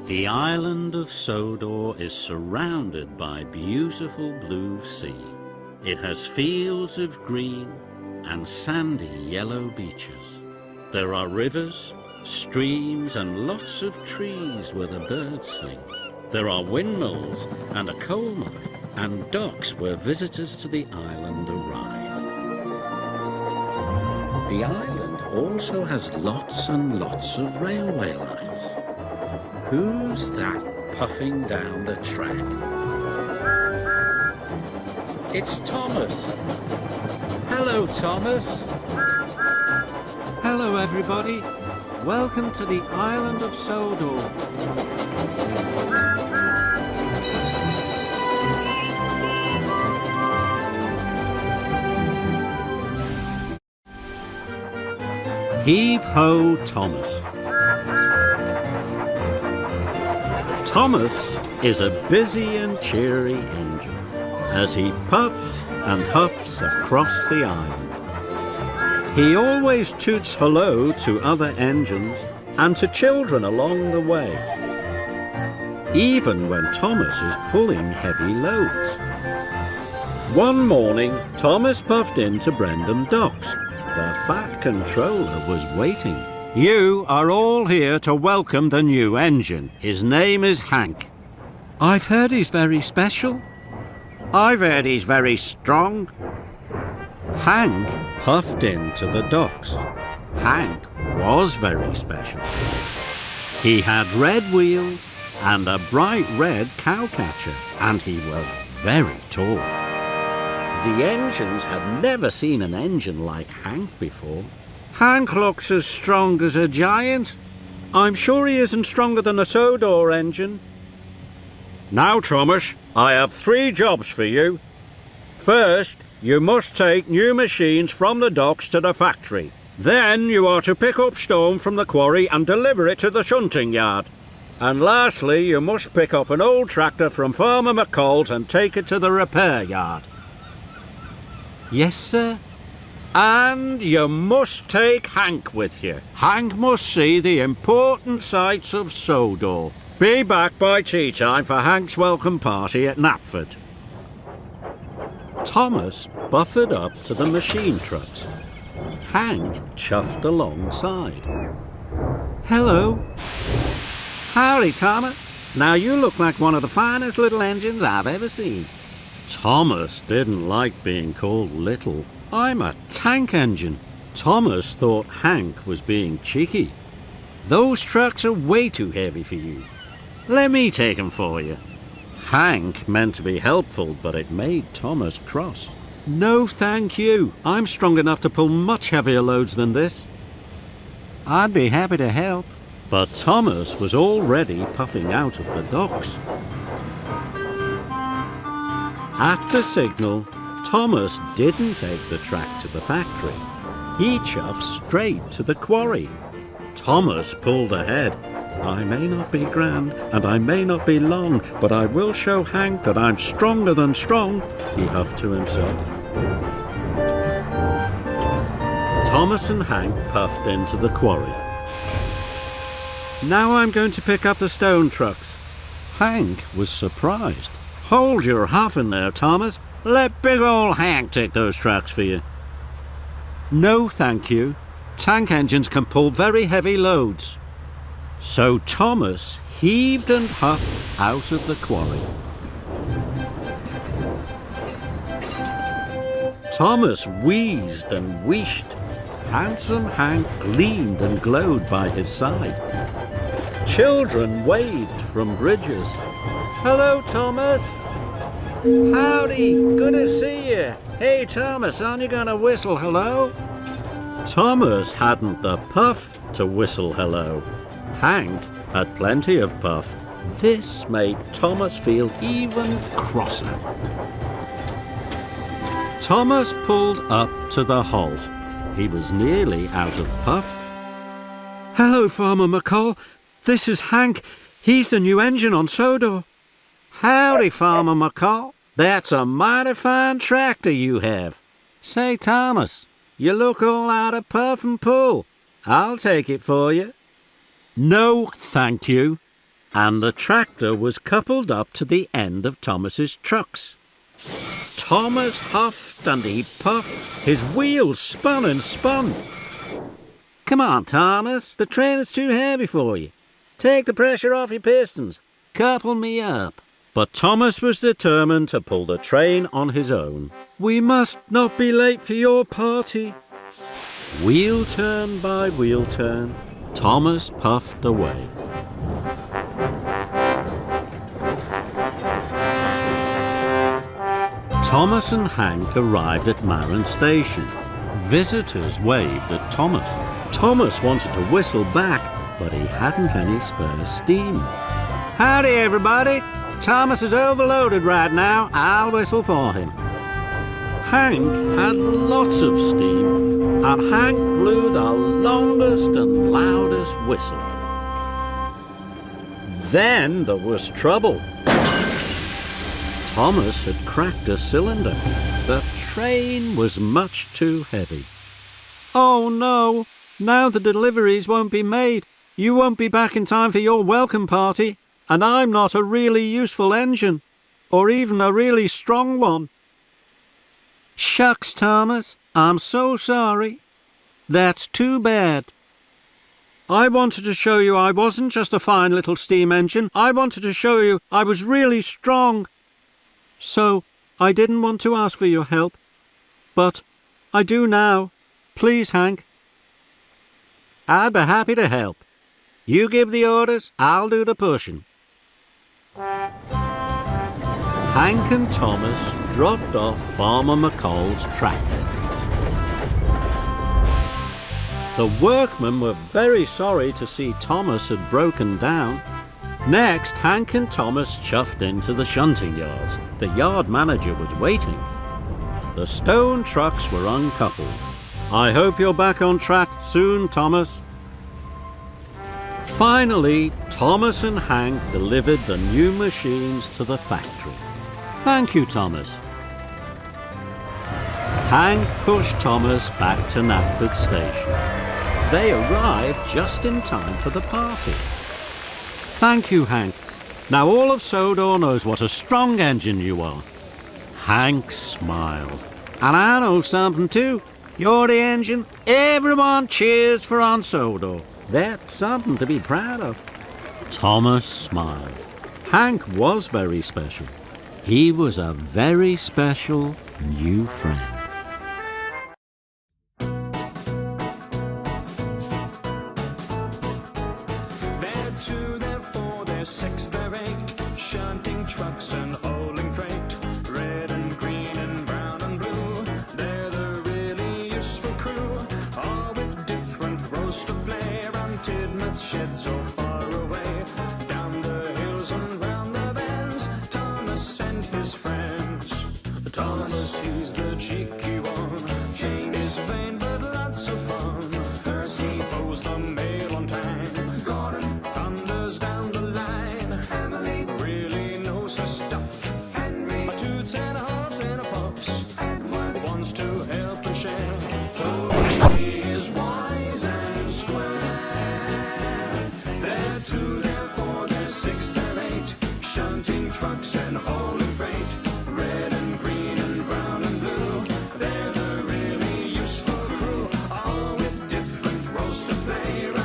The island of Sodor is surrounded by beautiful blue sea. It has fields of green and sandy yellow beaches. There are rivers, streams and lots of trees where the birds sing. There are windmills and a coal mine and docks where visitors to the island arrive. The island also has lots and lots of railway lines. Who's that puffing down the track? It's Thomas. Hello, Thomas. Hello, everybody. Welcome to the island of Sodor. Heave ho, Thomas. Thomas is a busy and cheery engine as he puffs and huffs across the island. He always toots hello to other engines and to children along the way, even when Thomas is pulling heavy loads. One morning, Thomas puffed into Brendam Docks. The Fat Controller was waiting. You are all here to welcome the new engine. His name is Hank. I've heard he's very special. I've heard he's very strong. Hank puffed into the docks. Hank was very special. He had red wheels and a bright red cowcatcher, and he was very tall. The engines had never seen an engine like Hank before. Hank looks as strong as a giant. I'm sure he isn't stronger than a Sodor engine. Now, Thomas, I have 3 jobs for you. First, you must take new machines from the docks to the factory. Then you are to pick up stone from the quarry and deliver it to the shunting yard. And lastly, you must pick up an old tractor from Farmer McCall's and take it to the repair yard. Yes, sir. And you must take Hank with you. Hank must see the important sights of Sodor. Be back by tea time for Hank's welcome party at Knapford. Thomas buffered up to the machine trucks. Hank chuffed alongside. Hello. Howdy, Thomas. Now you look like one of the finest little engines I've ever seen. Thomas didn't like being called little. I'm a tank engine. Thomas thought Hank was being cheeky. Those trucks are way too heavy for you. Let me take them for you. Hank meant to be helpful, but it made Thomas cross. No, thank you. I'm strong enough to pull much heavier loads than this. I'd be happy to help. But Thomas was already puffing out of the docks. At the signal, Thomas didn't take the track to the factory. He chuffed straight to the quarry. Thomas pulled ahead. I may not be grand and I may not be long, but I will show Hank that I'm stronger than strong, he huffed to himself. Thomas and Hank puffed into the quarry. Now I'm going to pick up the stone trucks. Hank was surprised. Hold your huffing there, Thomas. Let big old Hank take those trucks for you. No, thank you. Tank engines can pull very heavy loads. So Thomas heaved and huffed out of the quarry. Thomas wheezed and wheeshed. Handsome Hank gleamed and glowed by his side. Children waved from bridges. Hello, Thomas. Howdy, good to see you. Hey, Thomas, aren't you gonna whistle hello? Thomas hadn't the puff to whistle hello. Hank had plenty of puff. This made Thomas feel even crosser. Thomas pulled up to the halt. He was nearly out of puff. Hello, Farmer McCall. This is Hank. He's the new engine on Sodor. Howdy, Farmer McCall. That's a mighty fine tractor you have. Say, Thomas, you look all out of puff and pull. I'll take it for you. No, thank you. and the tractor was coupled up to the end of Thomas's trucks. Thomas huffed and he puffed. His wheels spun and spun. Come on, Thomas. The train is too heavy for you. Take the pressure off your pistons. Couple me up. But Thomas was determined to pull the train on his own. We must not be late for your party. Wheel turn by wheel turn, Thomas puffed away. Thomas and Hank arrived at Marin Station. Visitors waved at Thomas. Thomas wanted to whistle back, but he hadn't any spare steam. Howdy, everybody. Thomas is overloaded right now. I'll whistle for him. Hank had lots of steam, and Hank blew the longest and loudest whistle. Then there was trouble. Thomas had cracked a cylinder. The train was much too heavy. Oh no! Now the deliveries won't be made. You won't be back in time for your welcome party, and I'm not a really useful engine, or even a really strong one. Shucks, Thomas, I'm so sorry. That's too bad. I wanted to show you I wasn't just a fine little steam engine. I wanted to show you I was really strong. So, I didn't want to ask for your help. But I do now. Please, Hank. I'd be happy to help. You give the orders, I'll do the pushing. Hank and Thomas dropped off Farmer McColl's tractor. The workmen were very sorry to see Thomas had broken down. Next, Hank and Thomas chuffed into the shunting yards. The yard manager was waiting. The stone trucks were uncoupled. I hope you're back on track soon, Thomas. Finally, Thomas and Hank delivered the new machines to the factory. Thank you, Thomas. Hank pushed Thomas back to Knapford Station. They arrived just in time for the party. Thank you, Hank. Now all of Sodor knows what a strong engine you are. Hank smiled. And I know something too. You're the engine. Everyone cheers for on Sodor. That's something to be proud of. Thomas smiled. Hank was very special. He was a very special new friend. They're 2, they're 4, they're 6, they're 8, shunting trucks and hauling freight. Red and green and brown and blue, they're the really useful crew, all with different roles to play. Around Tidmouth sheds so far away, down the hills and round the bends, Thomas and his friends. Thomas, he's the cheeky one, James is vain but lots of fun. Percy pulls the mail on time, Gordon thunders down the line, Emily really knows her stuff, Henry toots and a hops and a pops, Edward wants to help and share, Toby is wise and square. They're 2, they're 4, they're 6, they're 8, shunting trucks and hauling freight. Red and green and brown and blue, they're the really useful crew, all with different roles to play.